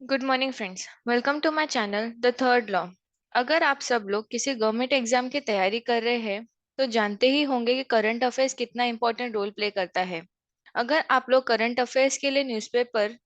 Good morning friends, welcome to my channel the third law. अगर आप सब लोग किसी गवर्नमेंट एग्जाम की तैयारी कर रहे हैं तो जानते ही होंगे कि करंट अफेयर्स कितना इंपॉर्टेंट रोल प्ले करता है। अगर आप लोग करंट अफेयर्स के लिए न्यूज़पेपर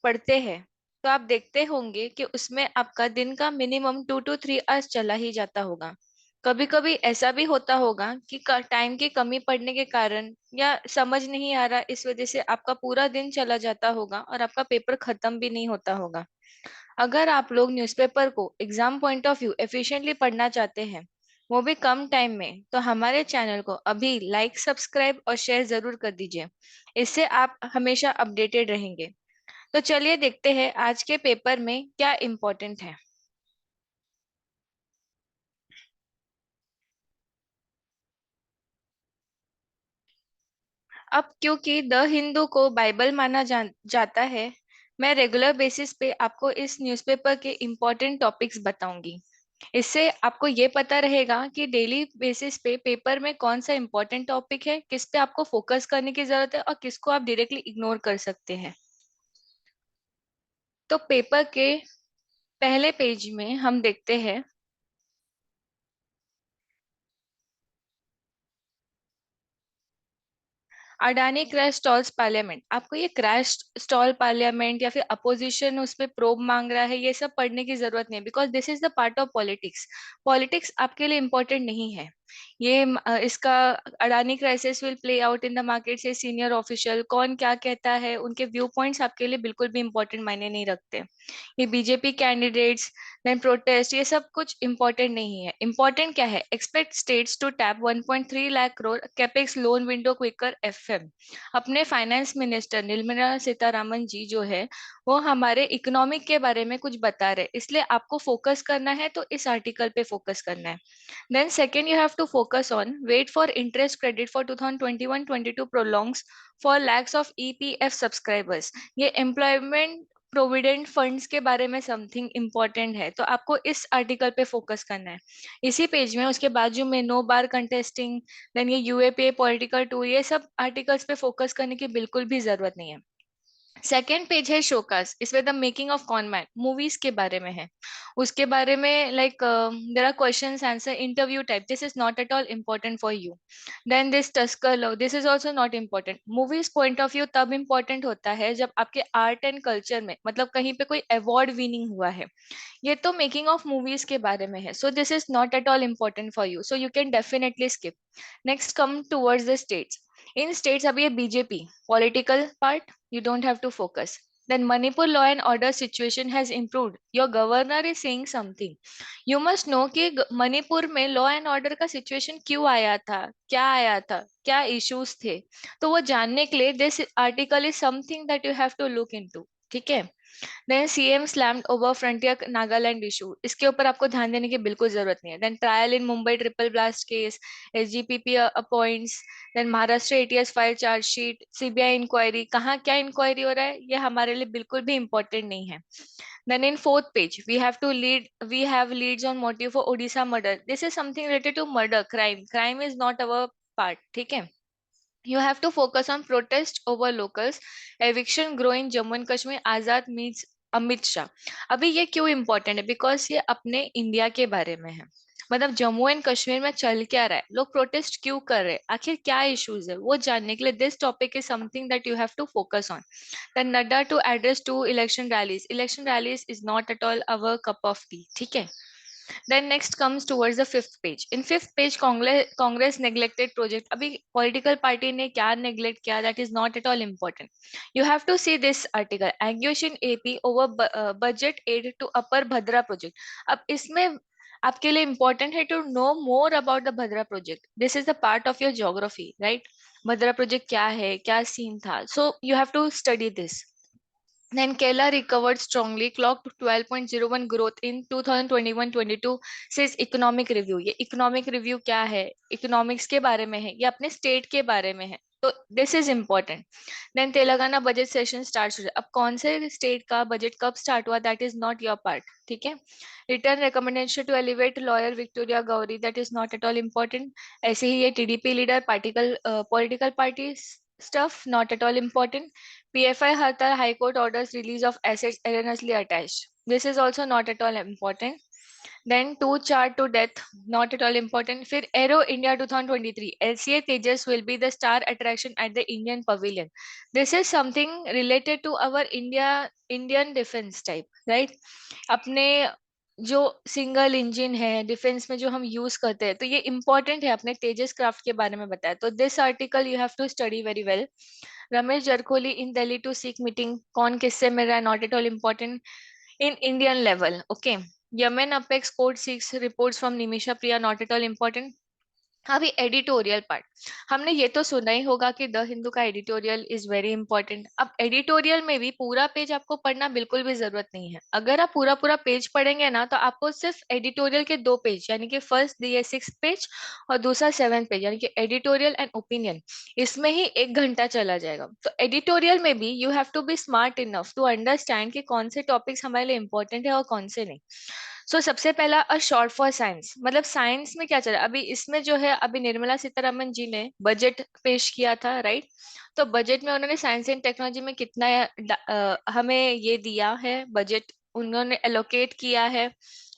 पढ़ते हैं तो आप देखते होंगे कि उसमें आपका दिन का मिनिमम 2 to 3 आवर्स चला ही जाता होगा। कभी कभी ऐसा भी होता होगा कि टाइम की कमी पड़ने के कारण या समझ नहीं आ रहा, इस वजह से आपका पूरा दिन चला जाता होगा और आपका पेपर खत्म भी नहीं होता होगा। अगर आप लोग न्यूज़पेपर को exam point of view efficiently पढ़ना चाहते हैं, वो भी कम टाइम में, तो हमारे चैनल को अभी लाइक, सब्सक्राइब और शेयर जरूर कर दीजिए। इससे आप हमेशा अपडेटेड रहेंगे। तो चलिए देखते हैं आज के पेपर में क्या इम्पोर्टेंट है। अब क्योंकि द हिंदू को बाइबल माना जाता है, मैं रेगुलर बेसिस पे आपको इस न्यूज़पेपर के इम्पोर्टेंट टॉपिक्स बताऊंगी। इससे आपको ये पता रहेगा कि डेली बेसिस पे पेपर में कौन सा इम्पोर्टेंट टॉपिक है, किस पे आपको फोकस करने की जरूरत है और किसको आप डायरेक्टली इग्नोर कर सकते हैं। तो पेपर के पहले पेज में हम देखते हैं अडानी क्रैश स्टॉल्स पार्लियामेंट। आपको ये क्रैश स्टॉल पार्लियामेंट या फिर अपोजिशन उस पे प्रोब मांग रहा है, ये सब पढ़ने की जरूरत नहीं है, because this is the part of politics. Politics आपके लिए इम्पोर्टेंट नहीं है। इसका Adani crisis will play out in the market से सीनियर ऑफिशियल कौन क्या कहता है, उनके व्यू पॉइंट्स आपके लिए बिल्कुल भी इम्पोर्टेंट मायने नहीं रखते। ये बीजेपी कैंडिडेट्स देन प्रोटेस्ट, ये सब कुछ इम्पोर्टेंट नहीं है। इम्पोर्टेंट क्या है? Expect states to tap 1.3 lakh crore capex loan window quicker FM. अपने फाइनेंस मिनिस्टर निर्मला सीतारामन जी जो है, वो हमारे इकोनॉमिक के बारे में कुछ बता रहे, इसलिए आपको फोकस करना है तो इस आर्टिकल पे फोकस करना है। Then second you have to focus on wait for interest credit for 2021-22 prolongs for lacks of EPF subscribers. ये एम्प्लॉयमेंट प्रोविडेंट फंड्स के बारे में समथिंग इम्पोर्टेंट है, तो आपको इस आर्टिकल पे फोकस करना है। इसी पेज में उसके बाजू में नो बार कंटेस्टिंग, देन ये यूएपीए पॉलिटिकल टूर, ये सब आर्टिकल्स पे फोकस करने की बिल्कुल भी जरूरत नहीं है। सेकेंड पेज है शोकास, इसमें the making of conman movies के बारे में है। उसके बारे में like there are questions answer interview type, this is not at all important for you. Then this tusker love, this is also not important. Movies point of view तब important होता है जब आपके आर्ट एंड कल्चर में, मतलब कहीं पे कोई अवार्ड विनिंग हुआ है। ये तो मेकिंग ऑफ मूवीज के बारे में है, so this is not at all important for you, so you can definitely skip. Next come towards the states. In states अब ये BJP political part, you don't have to focus. Then Manipur law and order situation has improved. Your governor is saying something. You must know कि मणिपुर में law and order का situation क्यों आया था, क्या issues थे, तो वो जानने के लिए this article is something that you have to look into. ठीक है। Then CM slammed over frontier Nagaland issue, इसके ऊपर आपको ध्यान देने की बिल्कुल जरूरत नहीं है। Then trial in Mumbai triple blast case, SGPP appoints. Then Maharashtra ATS file chargesheet, CBI inquiry, कहाँ क्या इंक्वायरी हो रहा है, ये हमारे लिए बिल्कुल भी इंपॉर्टेंट नहीं है। Then in fourth page we have leads on motive for Odisha murder, this is something related to murder, crime is not our part. ठीक है। You have to focus on protest over locals, eviction grow in Jammu and Kashmir, Azad meets Amit Shah. अभी ये क्यों important है? Because ये अपने India के बारे में है। मतलब जम्मू एंड कश्मीर में चल क्या रहा है, लोग प्रोटेस्ट क्यों कर रहे हैं, आखिर क्या इश्यूज है, वो जानने के लिए this topic is something that you have to focus on. The Nadda to address to election rallies is not at all our cup of tea. ठीक है। Then next comes towards the fifth page. In fifth page, Congress neglected project. अभी political party ने क्या neglect किया, that is not at all important. You have to see this article. Anguish in AP over budget aid to Upper Bhadra project. अब इसमें आपके लिए important है to know more about the Bhadra project. This is the part of your geography, right? Bhadra project क्या है, क्या scene था. So you have to study this. Then Kerala recovered strongly, clocked 12.01 growth in 2021-22, says economic review. ये economic review क्या है? Economics के बारे में है, ये अपने state के बारे में है, तो this is important. Then Telangana budget session starts today. अब कौन से state का budget कब start हुआ, that is not your part. ठीक है। Return recommendation to elevate lawyer Victoria Gowri, that is not at all important. ऐसे ही ये TDP leader political parties stuff, not at all important. PFI Hartal High Court orders release of assets erroneously attached. This is also not at all important. Then two chart to death, not at all important. फिर Aero India 2023, LCA Tejas will be the star attraction at the Indian Pavilion. This is something related to our Indian defense type, right? अपने जो single engine है defence में जो हम use करते हैं, तो ये इंपॉर्टेंट है, अपने तेजस क्राफ्ट के बारे में बताया। तो this article you have to study very well. Ramesh Jarkholi in Delhi to seek meeting, कौन किससे मिल रहा है, not at all important in Indian level, okay. Yemen apex court seeks reports from Nimisha Priya, not at all important. अभी एडिटोरियल पार्ट, हमने ये तो सुना ही होगा कि द हिंदू का एडिटोरियल इज वेरी इंपॉर्टेंट। अब एडिटोरियल में भी पूरा पेज आपको पढ़ना बिल्कुल भी जरूरत नहीं है। अगर आप पूरा पूरा पेज पढ़ेंगे ना, तो आपको सिर्फ एडिटोरियल के दो पेज, यानी कि फर्स्ट दिए 6 पेज और दूसरा 7 पेज, यानी कि एडिटोरियल एंड ओपिनियन, इसमें ही 1 घंटा चला जाएगा। तो एडिटोरियल में भी you have to be smart enough to understand कि कौन से टॉपिक्स हमारे लिए इंपॉर्टेंट है और कौन से नहीं। सबसे पहला अ शॉर्ट फॉर साइंस, मतलब साइंस में क्या चल रहा है अभी। इसमें जो है अभी निर्मला सीतारमन जी ने बजट पेश किया था, राइट? तो बजट में उन्होंने साइंस एंड टेक्नोलॉजी में कितना हमें ये दिया है, बजट उन्होंने एलोकेट किया है।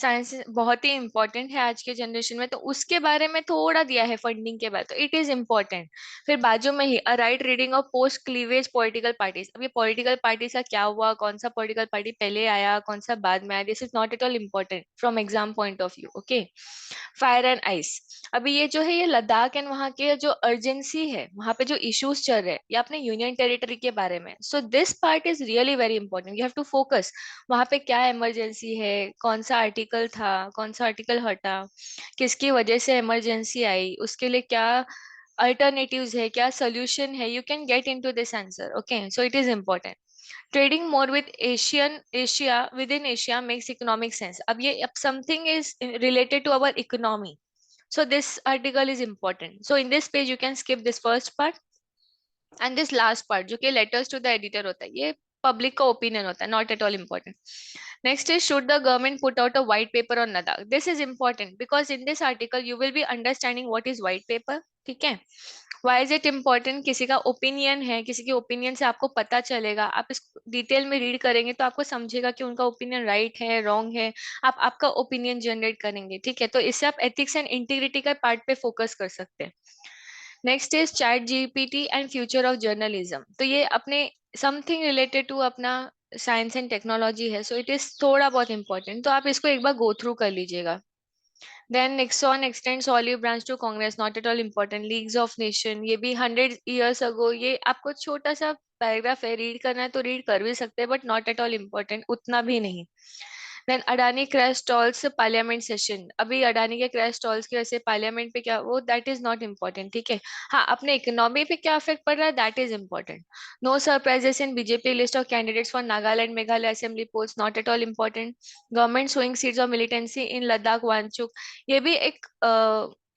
साइंस बहुत ही इंपॉर्टेंट है आज के जनरेशन में, तो उसके बारे में थोड़ा दिया है फंडिंग के बारे, तो इट इज इम्पोर्टेंट। फिर बाजू में ही a right reading of post cleavage political parties. अब ये पॉलिटिकल पार्टीज का क्या हुआ, कौन सा पॉलिटिकल पार्टी पहले आया, कौन सा बाद में आया, this is not at all important from exam point of view, okay. Fire and ice, अभी ये जो है ये लद्दाख एंड वहाँ के जो अर्जेंसी है, वहाँ पे जो इश्यूज चल रहे हैं, ये अपने यूनियन टेरिटरी के बारे में। So this part is really very important, you have to focus. वहाँ पे क्या इमरजेंसी है, कौन सा आर्टिकल था, कौन सा आर्टिकल हटा, किसकी वजह से इमरजेंसी आई, उसके लिए क्या अल्टरनेटिव्स है, क्या सोल्यूशन है, you can get into this answer, okay. So it is important. Trading more with Asia with in Asia makes economic sense. अब something is related to our economy, so this article is important. So in this page you can skip this first part and this last part जो कि letters to the editor होता है, ये public का opinion होता है, not at all important. Next is should the government put out a white paper on Ladakh? This is important because in this article you will be understanding what is white paper, ठीक है? Why is it important? किसी का opinion है, किसी के opinion से आपको पता चलेगा, आप इसको डिटेल में रीड करेंगे तो आपको समझेगा कि उनका ओपिनियन राइट है, रॉन्ग है। आप आपका ओपिनियन जनरेट करेंगे, ठीक है? तो इससे आप एथिक्स एंड इंटीग्रिटी का पार्ट पे फोकस कर सकते हैं। Next is chat GPT and future of journalism. तो ये अपने समथिंग रिलेटेड टू अपना साइंस एंड टेक्नोलॉजी है, सो इट इज थोड़ा बहुत इंपॉर्टेंट, तो आप इसको एक बार गो थ्रू कर लीजिएगा। Then Nixon extends olive branch to Congress, not at all important. Leagues of Nation, ये भी 100 years ago, ये आपको छोटा सा पैराग्राफ है, रीड करना है तो रीड कर भी सकते हैं, but not at all important, उतना भी नहीं। Then Adani crash stalls parliament session, अभी अडानी के क्रैश स्टॉल्स की वजह से पार्लियामेंट पे क्या, वो दैट इज नॉट इम्पोर्टेंट, ठीक है। हाँ, अपने इकोनॉमी पे क्या इफेक्ट पड़ रहा है, that is important. No surprises in BJP list of candidates for Nagaland Meghalaya assembly post, not at all important. Government sowing seeds of militancy in Ladakh Wangchuk, ये भी एक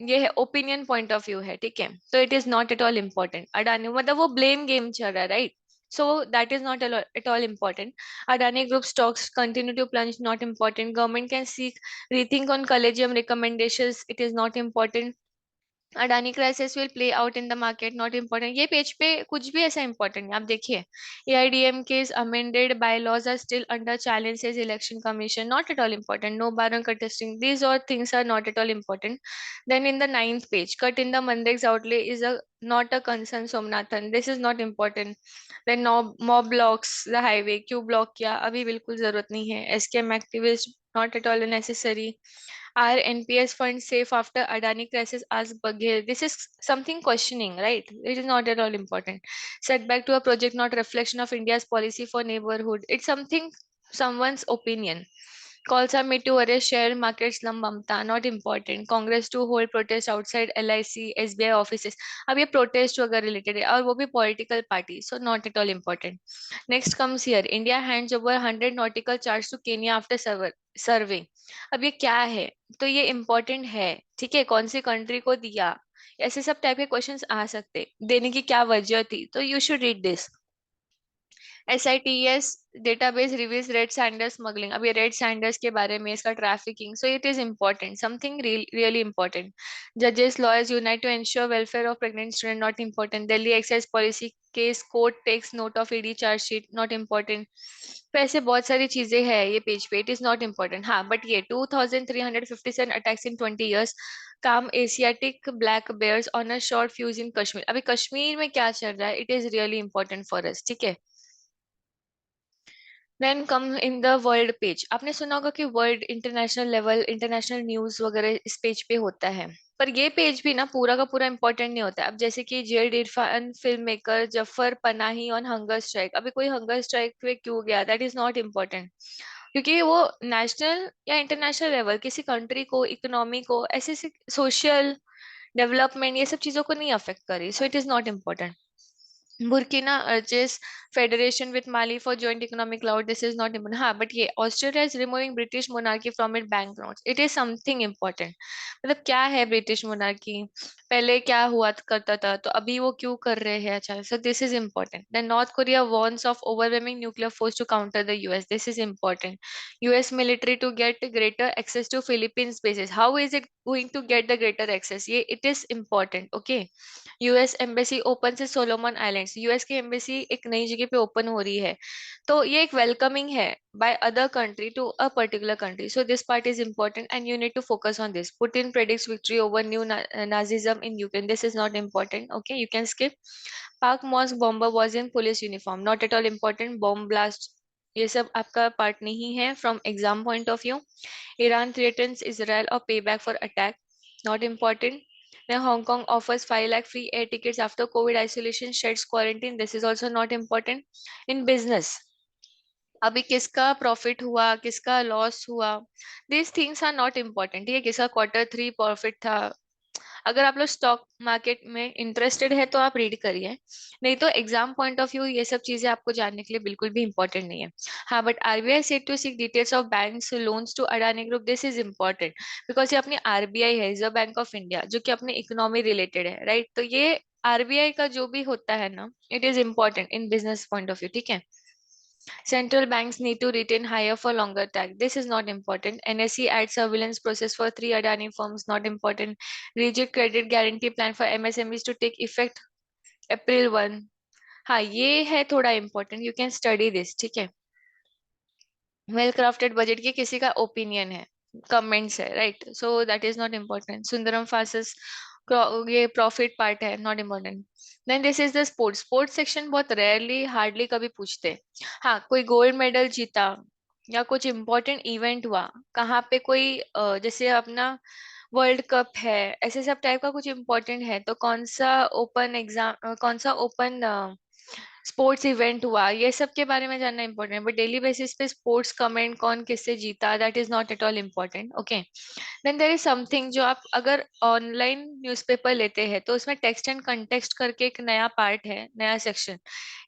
ये है ओपिनियन पॉइंट ऑफ व्यू है, ठीक है। तो it is not at all important. Adani मतलब वो ब्लेम गेम चल रहा है, right? So that is not at all important. Adani Group stocks continue to plunge, not important. Government can seek rethink on collegium recommendations, it is not important. Adani crisis will play out in the market, not important. ये page पे कुछ भी ऐसा important नहीं, आप देखिए। AIDM के amended bylaws are still under challenge is election commission, not at all important. No bar on contesting, these और things are not at all important. Then in the 9th page, cut in the mandex outlay is a not a concern Somanathan, this is not important. then mob blocks the highway, क्यों block किया, अभी बिल्कुल जरूरत नहीं है। SKM activist, not at all necessary. Are NPS funds safe after Adani crisis? Ask Baghel. This is something questioning, right? It is not at all important. Setback to a project, not reflection of India's policy for neighborhood. It's something, someone's opinion. Calls are made to arrest share market slum Mamta, not important. Congress to hold protest outside LIC, SBI offices. अब ये protest वगैरह related है और वो भी political party, so not at all important. Next comes here, India hands over 100 nautical charts to Kenya after survey. अब ये क्या है, तो ये important है, ठीक है। कौन सी कंट्री को दिया, ऐसे सब टाइप के क्वेश्चंस आ सकते, देने की क्या वजह थी, तो you should read this. SITES database reveals red sandal smuggling, अब ये रेड सैंडल्स के बारे में, इसका trafficking, so it is important, something really important. जजेस lawyers unite to ensure welfare of pregnant student, not important. Delhi excise policy case court takes note of ED chargesheet, not important. तो ऐसे बहुत सारी चीजें हैं ये पेज पे, इट इज नॉट इम्पोर्टेंट. हाँ बट ये 2357 अटैक्स इन 20 years, काम Asiatic black bears on a short fuse in Kashmir. अभी कश्मीर में क्या चल रहा है, it is really important for us, ठीक है. Then come in the world page. आपने सुना होगा कि world international level international news वगैरह इस पेज पे होता है. पर ये पेज भी ना पूरा का पूरा इंपॉर्टेंट नहीं होता है. अब जैसे कि Z Irfan film maker Zafar Panahi on hunger strike, अभी कोई हंगर स्ट्राइक पे क्यों गया, दैट इज नॉट इम्पोर्टेंट, क्योंकि वो नेशनल या इंटरनेशनल लेवल किसी कंट्री को, इकोनॉमी को, ऐसे सोशल डेवलपमेंट, ये सब चीजों को नहीं अफेक्ट करी, सो it is not important. Burkina urges federation with Mali for joint economic cloud. This is not important. हाँ, but ये Australia is removing British monarchy from its banknotes. It is something important. मतलब क्या है British monarchy, पहले क्या हुआ करता था, तो अभी वो क्यों कर रहे हैं अचानक. So this is important. Then North Korea warns of overwhelming nuclear force to counter the US. This is important. US military to get greater access to Philippines bases. How is it going to get the greater access? ये it is important. Okay. US embassy open से Solomon islands, US की embassy एक नई जगह पे open हो रही है, तो ये एक वेलकमिंग है by other country to a particular country. So this part is important and you need to focus on this. Putin predicts victory over new Nazism in Ukraine. This is not important, okay, you can skip. Pak mosque bomber was in police uniform, not at all important. Bomb blast, ये सब आपका part नहीं है from exam point of view. Iran threatens Israel of payback for attack. Not important. Now Hong Kong offers 5 lakh free air tickets after COVID isolation sheds quarantine. This is also not important. In business, अभी किसका profit हुआ, किसका loss हुआ, these things are not important. ये किसका Q3 profit था, अगर आप लोग स्टॉक मार्केट में इंटरेस्टेड है तो आप रीड करिए, नहीं तो एग्जाम पॉइंट ऑफ व्यू ये सब चीजें आपको जानने के लिए बिल्कुल भी इंपॉर्टेंट नहीं है. हाँ but RBI said to seek details of banks loans to Adani group. This is important because ये अपनी आरबीआई है, रिजर्व बैंक ऑफ इंडिया, जो कि अपने इकोनॉमी रिलेटेड है, राइट. तो ये आरबीआई का जो भी होता है ना, it is important in business point of view, ठीक है. Central banks need to retain higher for longer tag. This is not important. NSE adds surveillance process for 3 Adani firms. Not important. Rigid credit guarantee plan for MSMEs to take effect April 1. हाँ ये है थोड़ा important. You can study this. ठीक है. Well crafted budget की किसी का opinion है, कमेंट्स है, right. So that is not important. Sundaram फासस ये प्रॉफिट पार्ट है, not important. Then this is the sports. Sports section बहुत रेयरली, हार्डली कभी पूछते हैं. हाँ कोई गोल्ड मेडल जीता या कुछ इम्पोर्टेंट इवेंट हुआ, कहाँ पे कोई जैसे अपना वर्ल्ड कप है, ऐसे सब टाइप का कुछ इम्पोर्टेंट है, तो कौन सा ओपन एग्जाम, कौन सा ओपन स्पोर्ट्स इवेंट हुआ, ये सब के बारे में जानना इंपॉर्टेंट है. बट डेली बेसिस पे स्पोर्ट्स कमेंट कौन किससे जीता, that is not at all important, okay. Then there is something जो आप अगर ऑनलाइन न्यूज़पेपर लेते हैं तो उसमें टेक्स्ट एंड कंटेक्स्ट करके एक नया पार्ट है, नया सेक्शन.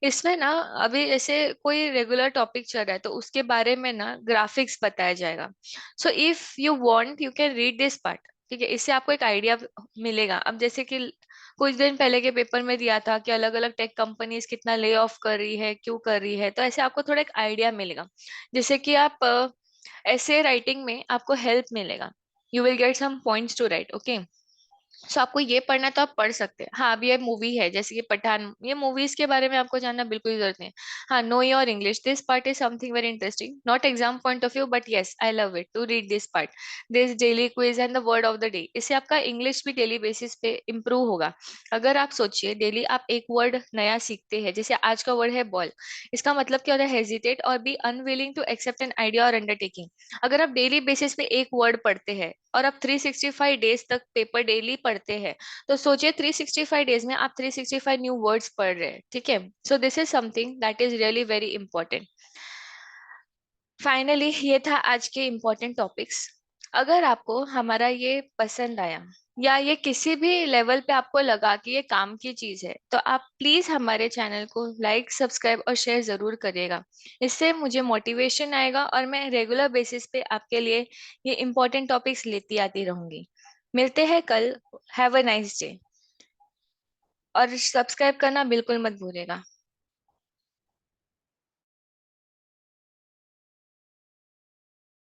इसमें ना अभी जैसे कोई रेगुलर टॉपिक चल रहा है तो उसके बारे में ना ग्राफिक्स बताया जाएगा. So if you want you can read this part, ठीक है. इससे आपको एक आइडिया मिलेगा. अब जैसे कि कुछ दिन पहले के पेपर में दिया था कि अलग अलग टेक कंपनीज कितना ले ऑफ कर रही है, क्यों कर रही है, तो ऐसे आपको थोड़ा एक आइडिया मिलेगा, जैसे कि आप ऐसे राइटिंग में आपको हेल्प मिलेगा. You will get some points to write, okay. So आपको ये पढ़ना है तो आप पढ़ सकते हैं. हाँ अभी ये मूवी है जैसे कि पठान, ये मूवीज के बारे में आपको जानना बिल्कुल जरूरत नहीं है. हाँ know your English, this part is something very interesting, not exam point of view but yes I love it to read this part. This daily quiz and the word of the day, इससे आपका English भी daily basis पे improve होगा. अगर आप सोचिए daily आप एक वर्ड नया सीखते हैं, जैसे आज का वर्ड है बॉल, इसका मतलब क्या होता है, हेजिटेट और be unwilling to accept an idea और अंडरटेकिंग. अगर आप डेली बेसिस पे एक वर्ड पढ़ते हैं और आप 365 डेज तक पेपर डेली पढ़ते हैं, तो सोचिए 365 डेज में आप 365 न्यू वर्ड्स पढ़ रहे हैं, ठीक है. So this is something that is really very important. Finally ये था आज के इम्पोर्टेंट टॉपिक्स. अगर आपको हमारा ये पसंद आया या ये किसी भी लेवल पे आपको लगा कि ये काम की चीज है, तो आप प्लीज हमारे चैनल को लाइक सब्सक्राइब और शेयर जरूर करिएगा. इससे मुझे मोटिवेशन आएगा और मैं रेगुलर बेसिस पे आपके लिए ये इम्पोर्टेंट टॉपिक्स लेती आती रहूंगी. मिलते हैं कल. हैव अ नाइस डे और सब्सक्राइब करना बिल्कुल मत भूलिएगा.